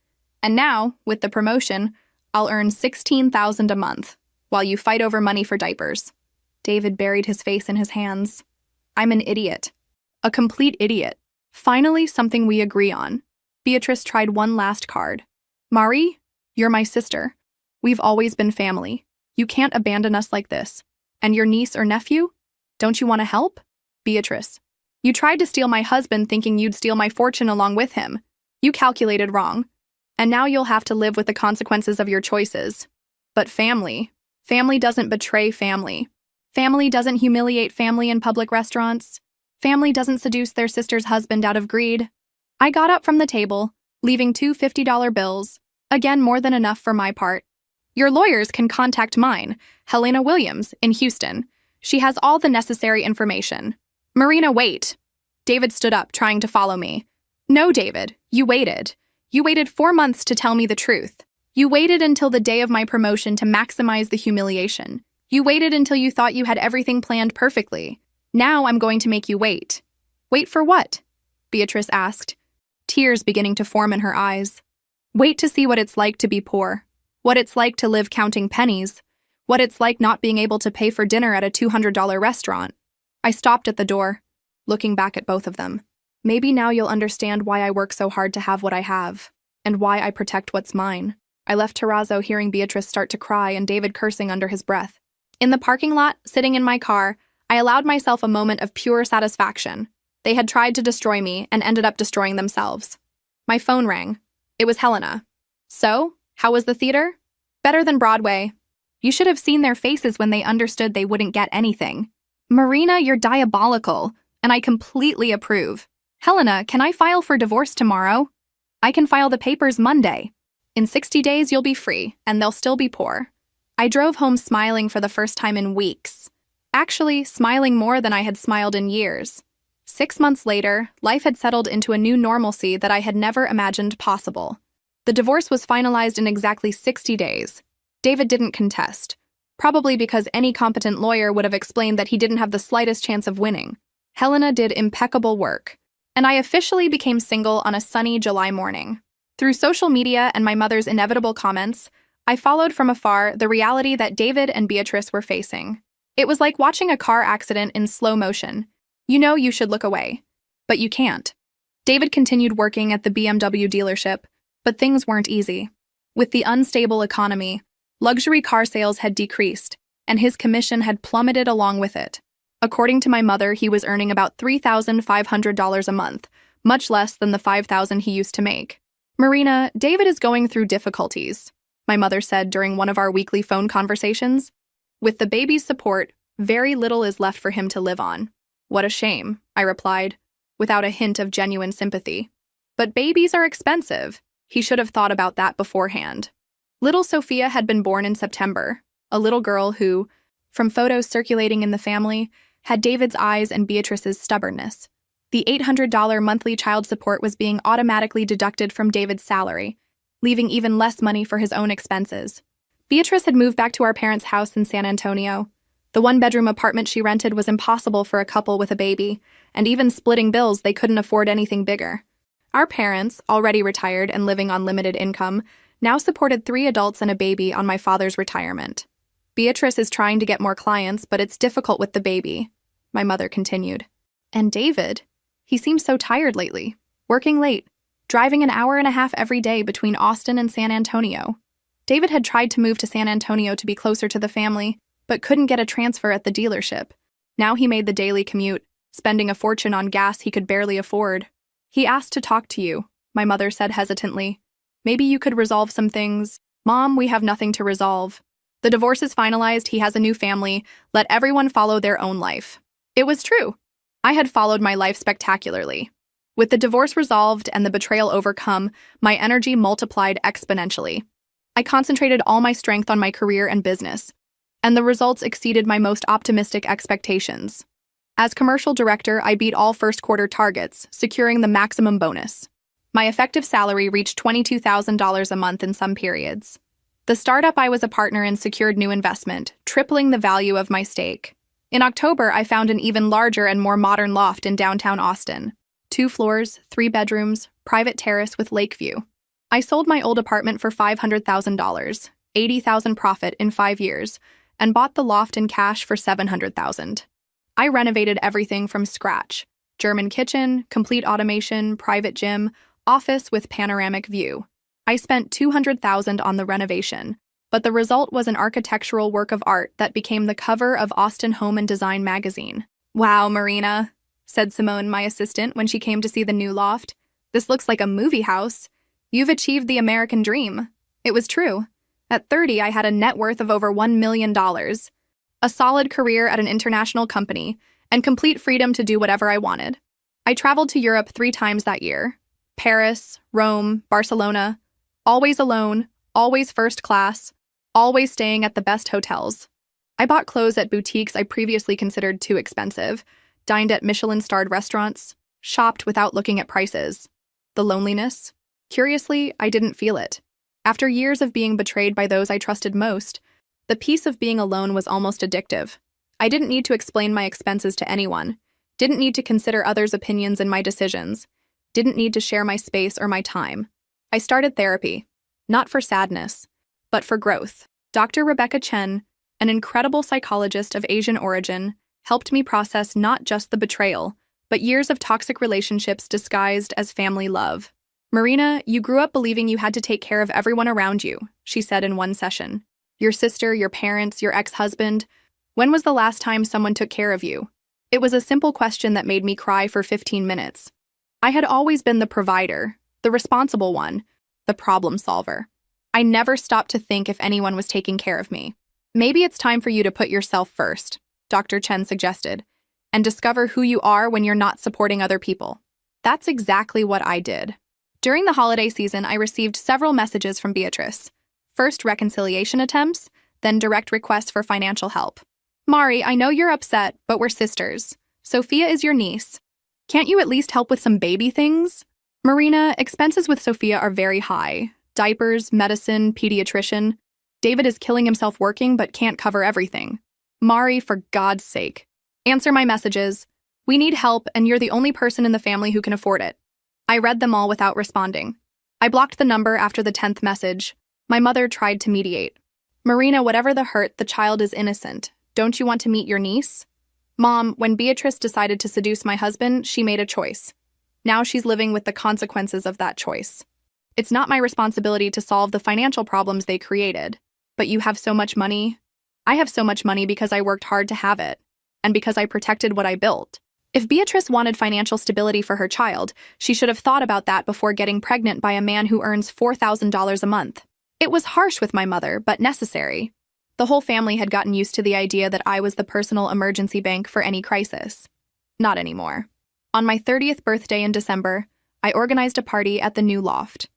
And now, with the promotion, I'll earn $16,000 a month, while you fight over money for diapers. David buried his face in his hands. I'm an idiot. A complete idiot. Finally, something we agree on. Beatrice tried one last card. Mari, you're my sister. We've always been family. You can't abandon us like this. And your niece or nephew? Don't you want to help? Beatrice. You tried to steal my husband thinking you'd steal my fortune along with him. You calculated wrong. And now you'll have to live with the consequences of your choices. But family doesn't betray family. Family doesn't humiliate family in public restaurants. Family doesn't seduce their sister's husband out of greed. I got up from the table, leaving 2 $50 bills, again more than enough for my part. Your lawyers can contact mine, Helena Williams, in Houston. She has all the necessary information. Marina, wait. David stood up, trying to follow me. No, David, you waited. You waited 4 months to tell me the truth. You waited until the day of my promotion to maximize the humiliation. You waited until you thought you had everything planned perfectly. Now I'm going to make you wait. Wait for what? Beatrice asked, tears beginning to form in her eyes. Wait to see what it's like to be poor. What it's like to live counting pennies. What it's like not being able to pay for dinner at a $200 restaurant. I stopped at the door. looking back at both of them. Maybe now you'll understand why I work so hard to have what I have, and why I protect what's mine. I left Terrazzo hearing Beatrice start to cry and David cursing under his breath. In the parking lot, sitting in my car, I allowed myself a moment of pure satisfaction. They had tried to destroy me and ended up destroying themselves. My phone rang. It was Helena. So, how was the theater? Better than Broadway. You should have seen their faces when they understood they wouldn't get anything. Marina, you're diabolical, and I completely approve. Helena, can I file for divorce tomorrow? I can file the papers Monday. In 60 days, you'll be free, and they'll still be poor. I drove home smiling for the first time in weeks. Actually, smiling more than I had smiled in years. 6 months later, life had settled into a new normalcy that I had never imagined possible. The divorce was finalized in exactly 60 days. David didn't contest, probably because any competent lawyer would have explained that he didn't have the slightest chance of winning. Helena did impeccable work, and I officially became single on a sunny July morning. Through social media and my mother's inevitable comments, I followed from afar the reality that David and Beatrice were facing. It was like watching a car accident in slow motion. You know you should look away, but you can't. David continued working at the BMW dealership, but things weren't easy. With the unstable economy, luxury car sales had decreased, and his commission had plummeted along with it. According to my mother, he was earning about $3,500 a month, much less than the $5,000 he used to make. Marina, David is going through difficulties, my mother said during one of our weekly phone conversations. With the baby's support, very little is left for him to live on. What a shame, I replied, without a hint of genuine sympathy. But babies are expensive. He should have thought about that beforehand. Little Sophia had been born in September, a little girl who, from photos circulating in the family, had David's eyes and Beatrice's stubbornness. The $800 monthly child support was being automatically deducted from David's salary, leaving even less money for his own expenses. Beatrice had moved back to our parents' house in San Antonio. The one-bedroom apartment she rented was impossible for a couple with a baby, and even splitting bills, they couldn't afford anything bigger. Our parents, already retired and living on limited income, now supported 3 adults and a baby on my father's retirement. Beatrice is trying to get more clients, but it's difficult with the baby, my mother continued. And David? He seems so tired lately, working late, driving an hour and a half every day between Austin and San Antonio. David had tried to move to San Antonio to be closer to the family, but couldn't get a transfer at the dealership. Now he made the daily commute, spending a fortune on gas he could barely afford. He asked to talk to you, my mother said hesitantly. Maybe you could resolve some things. Mom, we have nothing to resolve. The divorce is finalized, he has a new family, let everyone follow their own life. It was true. I had followed my life spectacularly. With the divorce resolved and the betrayal overcome, my energy multiplied exponentially. I concentrated all my strength on my career and business, and the results exceeded my most optimistic expectations. As commercial director, I beat all first-quarter targets, securing the maximum bonus. My effective salary reached $22,000 a month in some periods. The startup I was a partner in secured new investment, tripling the value of my stake. In October, I found an even larger and more modern loft in downtown Austin. 2 floors, 3 bedrooms, private terrace with lake view. I sold my old apartment for $500,000, $80,000 profit in 5 years, and bought the loft in cash for $700,000. I renovated everything from scratch. German kitchen, complete automation, private gym, office with panoramic view. I spent $200,000 on the renovation, but the result was an architectural work of art that became the cover of Austin Home and Design magazine. Wow, Marina, said Simone, my assistant, when she came to see the new loft. This looks like a movie house. You've achieved the American dream. It was true. At 30, I had a net worth of over $1 million, a solid career at an international company, and complete freedom to do whatever I wanted. I traveled to Europe 3 times that year. Paris, Rome, Barcelona, always alone, always first class, always staying at the best hotels. I bought clothes at boutiques I previously considered too expensive, dined at Michelin-starred restaurants, shopped without looking at prices. The loneliness? Curiously, I didn't feel it. After years of being betrayed by those I trusted most, the peace of being alone was almost addictive. I didn't need to explain my expenses to anyone, didn't need to consider others' opinions in my decisions, didn't need to share my space or my time. I started therapy, not for sadness, but for growth. Dr. Rebecca Chen, an incredible psychologist of Asian origin, helped me process not just the betrayal, but years of toxic relationships disguised as family love. "Marina, you grew up believing you had to take care of everyone around you," she said in one session. "Your sister, your parents, your ex-husband. When was the last time someone took care of you?" It was a simple question that made me cry for 15 minutes. I had always been the provider, the responsible one, the problem solver. I never stopped to think if anyone was taking care of me. "Maybe it's time for you to put yourself first," Dr. Chen suggested, "and discover who you are when you're not supporting other people." That's exactly what I did. During the holiday season, I received several messages from Beatrice. First reconciliation attempts, then direct requests for financial help. "Mari, I know you're upset, but we're sisters. Sophia is your niece. Can't you at least help with some baby things?" "Marina, expenses with Sophia are very high. Diapers, medicine, pediatrician. David is killing himself working but can't cover everything. Mari, for God's sake. Answer my messages. We need help, and you're the only person in the family who can afford it." I read them all without responding. I blocked the number after the 10th message. My mother tried to mediate. "Marina, whatever the hurt, the child is innocent. Don't you want to meet your niece?" "Mom, when Beatrice decided to seduce my husband, she made a choice. Now she's living with the consequences of that choice. It's not my responsibility to solve the financial problems they created. But you have so much money." "I have so much money because I worked hard to have it, and because I protected what I built." If Beatrice wanted financial stability for her child, she should have thought about that before getting pregnant by a man who earns $4,000 a month. It was harsh with my mother, but necessary. The whole family had gotten used to the idea that I was the personal emergency bank for any crisis. Not anymore. On my 30th birthday in December, I organized a party at the new loft.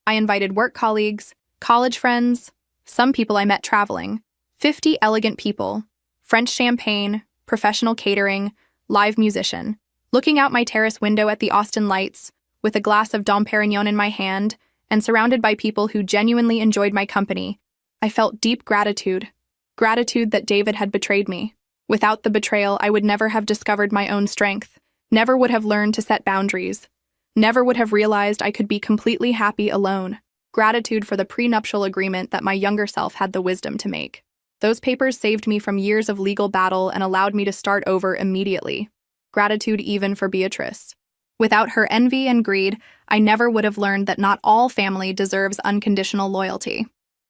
I invited work colleagues, college friends, some people I met traveling, 50 elegant people, French champagne, professional catering, live musician. Looking out my terrace window at the Austin lights, with a glass of Dom Perignon in my hand, and surrounded by people who genuinely enjoyed my company, I felt deep gratitude. Gratitude that David had betrayed me. Without the betrayal, I would never have discovered my own strength, never would have learned to set boundaries, never would have realized I could be completely happy alone. Gratitude for the prenuptial agreement that my younger self had the wisdom to make. Those papers saved me from years of legal battle and allowed me to start over immediately. Gratitude even for Beatrice. Without her envy and greed, I never would have learned that not all family deserves unconditional loyalty.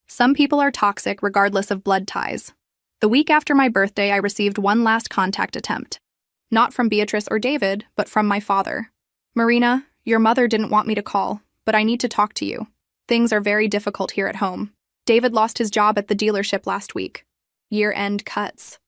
Some people are toxic regardless of blood ties. The week after my birthday, I received one last contact attempt. Not from Beatrice or David, but from my father. "Marina, your mother didn't want me to call, but I need to talk to you. Things are very difficult here at home. David lost his job at the dealership last week. Year-end cuts."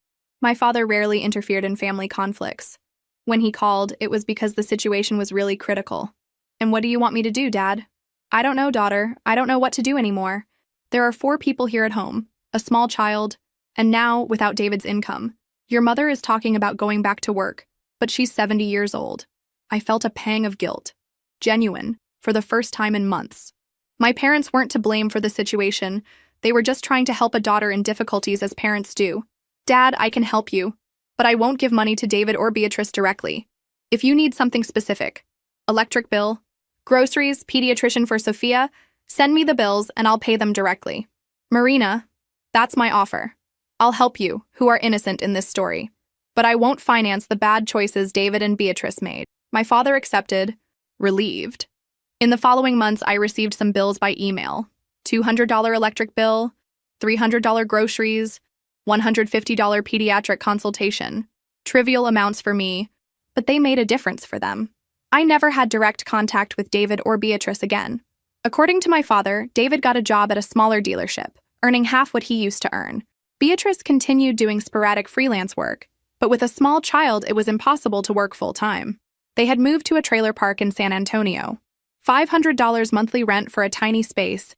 My father rarely interfered in family conflicts. When he called, it was because the situation was really critical. "And what do you want me to do, Dad?" "I don't know, daughter. I don't know what to do anymore. There are 4 people here at home, a small child, and now, without David's income. Your mother is talking about going back to work, but she's 70 years old." I felt a pang of guilt. Genuine, for the first time in months. My parents weren't to blame for the situation. They were just trying to help a daughter in difficulties as parents do. "Dad, I can help you, but I won't give money to David or Beatrice directly. If you need something specific, electric bill, groceries, pediatrician for Sophia, send me the bills and I'll pay them directly. Marina, that's my offer. I'll help you, who are innocent in this story. But I won't finance the bad choices David and Beatrice made." My father accepted, relieved. In the following months, I received some bills by email. $200 electric bill, $300 groceries, $150 pediatric consultation. Trivial amounts for me, but they made a difference for them. I never had direct contact with David or Beatrice again. According to my father, David got a job at a smaller dealership, earning half what he used to earn. Beatrice continued doing sporadic freelance work, but with a small child, it was impossible to work full-time. They had moved to a trailer park in San Antonio. $500 monthly rent for a tiny space,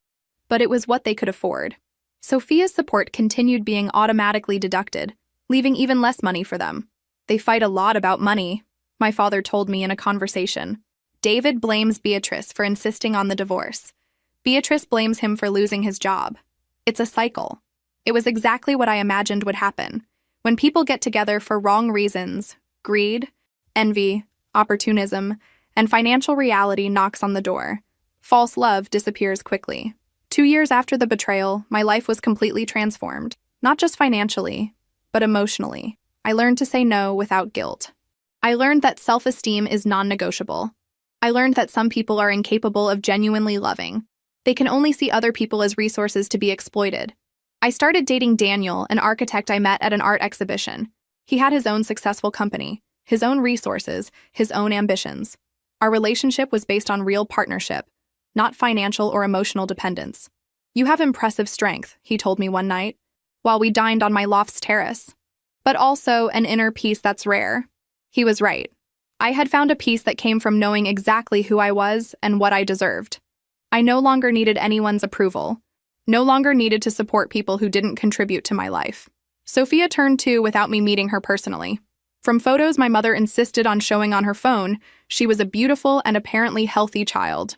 but it was what they could afford. Sophia's support continued being automatically deducted, leaving even less money for them. They fight a lot about money, my father told me in a conversation. David blames Beatrice for insisting on the divorce. Beatrice blames him for losing his job. It's a cycle. It was exactly what I imagined would happen. When people get together for wrong reasons, greed, envy, opportunism, and financial reality knocks on the door. False love disappears quickly. 2 years after the betrayal, my life was completely transformed. Not just financially, but emotionally. I learned to say no without guilt. I learned that self-esteem is non-negotiable. I learned that some people are incapable of genuinely loving. They can only see other people as resources to be exploited. I started dating Daniel, an architect I met at an art exhibition. He had his own successful company, his own resources, his own ambitions. Our relationship was based on real partnership, not financial or emotional dependence. "You have impressive strength," he told me one night, while we dined on my loft's terrace. "But also an inner peace that's rare." He was right. I had found a peace that came from knowing exactly who I was and what I deserved. I no longer needed anyone's approval, no longer needed to support people who didn't contribute to my life. Sophia turned 2 without me meeting her personally. From photos my mother insisted on showing on her phone, she was a beautiful and apparently healthy child.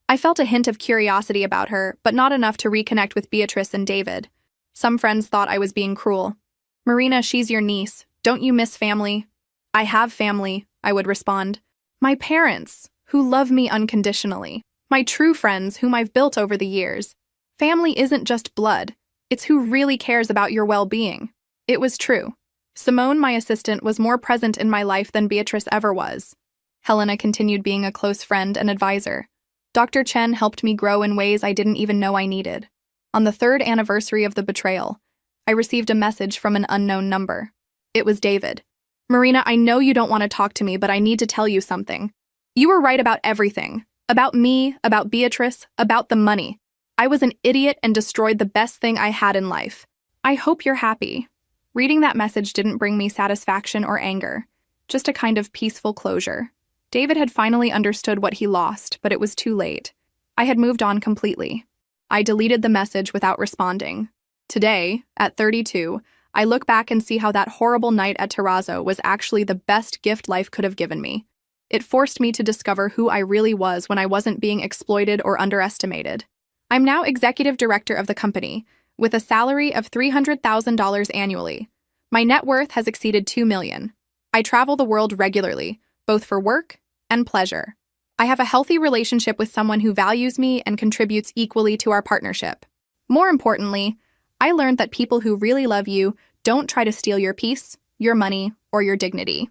I felt a hint of curiosity about her, but not enough to reconnect with Beatrice and David. Some friends thought I was being cruel. "Marina, she's your niece. Don't you miss family?" "I have family," I would respond. "My parents, who love me unconditionally. My true friends, whom I've built over the years. Family isn't just blood. It's who really cares about your well-being." It was true. Simone, my assistant, was more present in my life than Beatrice ever was. Helena continued being a close friend and advisor. Dr. Chen helped me grow in ways I didn't even know I needed. On the 3rd anniversary of the betrayal, I received a message from an unknown number. It was David. "Marina, I know you don't want to talk to me, but I need to tell you something. You were right about everything. About me, about Beatrice, about the money. I was an idiot and destroyed the best thing I had in life. I hope you're happy." Reading that message didn't bring me satisfaction or anger, just a kind of peaceful closure. David had finally understood what he lost, but it was too late. I had moved on completely. I deleted the message without responding. Today, at 32, I look back and see how that horrible night at Terrazzo was actually the best gift life could have given me. It forced me to discover who I really was when I wasn't being exploited or underestimated. I'm now executive director of the company, with a salary of $300,000 annually. My net worth has exceeded $2 million. I travel the world regularly, both for work and pleasure. I have a healthy relationship with someone who values me and contributes equally to our partnership. More importantly, I learned that people who really love you don't try to steal your peace, your money, or your dignity.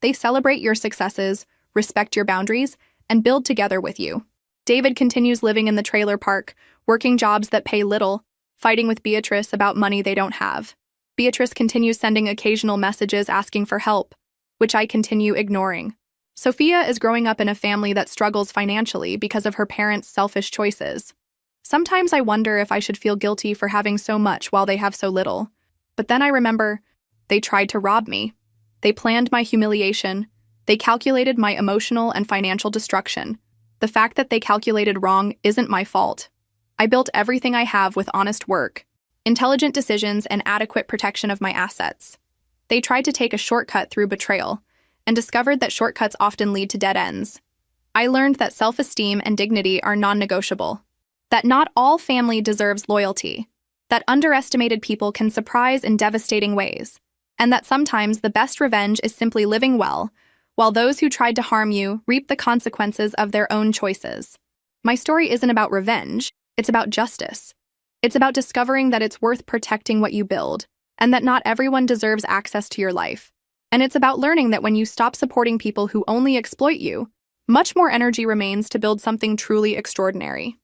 They celebrate your successes, respect your boundaries, and build together with you. David continues living in the trailer park, working jobs that pay little, fighting with Beatrice about money they don't have. Beatrice continues sending occasional messages asking for help, which I continue ignoring. Sophia is growing up in a family that struggles financially because of her parents' selfish choices. Sometimes I wonder if I should feel guilty for having so much while they have so little. But then I remember, they tried to rob me. They planned my humiliation. They calculated my emotional and financial destruction. The fact that they calculated wrong isn't my fault. I built everything I have with honest work, intelligent decisions, and adequate protection of my assets. They tried to take a shortcut through betrayal, and discovered that shortcuts often lead to dead ends. I learned that self-esteem and dignity are non-negotiable, that not all family deserves loyalty, that underestimated people can surprise in devastating ways, and that sometimes the best revenge is simply living well, while those who tried to harm you reap the consequences of their own choices. My story isn't about revenge, it's about justice. It's about discovering that it's worth protecting what you build, and that not everyone deserves access to your life. And it's about learning that when you stop supporting people who only exploit you, much more energy remains to build something truly extraordinary.